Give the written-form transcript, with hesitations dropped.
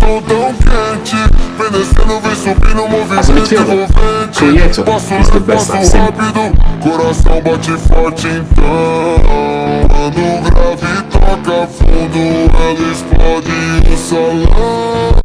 som tão quente, vem descendo, vem subindo, movimento envolvente. Creator Passo is the lento, best I've passo seen. rápido, coração bate forte então. Quando o grave toca fundo, ela explode o salão.